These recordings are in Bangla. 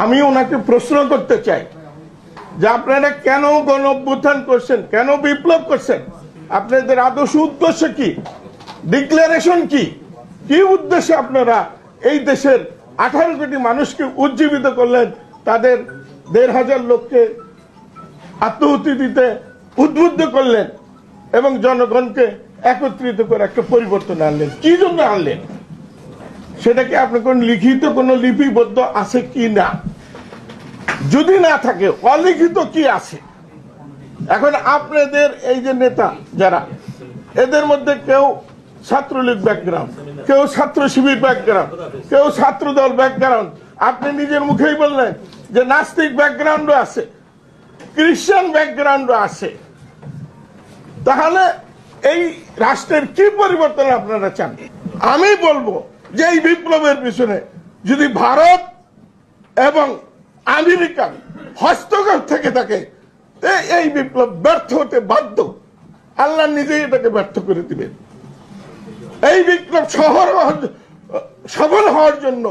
আমি ওনাকে প্রশ্ন করতে চাই যে আপনারা কেন গণ অভ্যুত্থান করছেন, কেন বিপ্লব করছেন, আপনাদের আদর্শ উদ্দেশ্য কি, ডিক্লারেশন কি, কি উদ্দেশ্যে আপনারা এই দেশের 18 কোটি মানুষকে উজ্জীবিত করলেন, তাদের 1,500 লোককে আত্মহত্যা দিতে উদ্বুদ্ধ করলেন এবং জনগণকে একত্রিত করে একটা পরিবর্তন আনলেন? কি জন্য আনলেন? সেটা কি আপনার কোন লিখিত কোন লিপিবদ্ধ আছে কি না? যদি না থাকে অলিখিত কি আছে? এখন আপনাদের এই যে নেতা যারা, এদের মধ্যে কেউ ছাত্রলীগ ব্যাকগ্রাউন্ড, কেউ ছাত্র শিবির ব্যাকগ্রাউন্ড, কেউ ছাত্র দল ব্যাকগ্রাউন্ড, আপনি নিজের মুখেই বললেন যে নাস্তিক ব্যাকগ্রাউন্ডও আছে, খ্রিস্টান ব্যাকগ্রাউন্ডও আছে। তাহলে এই রাষ্ট্রের কি পরিবর্তন আপনারা চান? আমি বলবো যে এই বিপ্লবের পিছনে যদি ভারত এবং আমেরিকার হস্তক্ষেপ থেকে থাকে, এই বিপ্লব ব্যর্থ হতে বাধ্য। আল্লাহ নিজেই এটাকে ব্যর্থ করে দিবেন। এই বিপ্লব সফল হওয়ার জন্য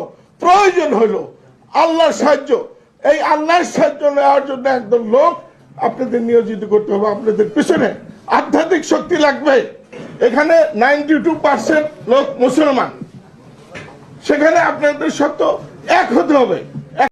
প্রয়োজন হলো আল্লাহর সাহায্য। এই আল্লাহর সাহায্য নেওয়ার জন্য একদল লোক আপনাদের নিয়োজিত করতে হবে। আপনাদের পিছনে আধ্যাত্মিক শক্তি লাগবে। এখানে 92% লোক মুসলমান, সেখানে আপনাদের সত্য এক হতে হবে।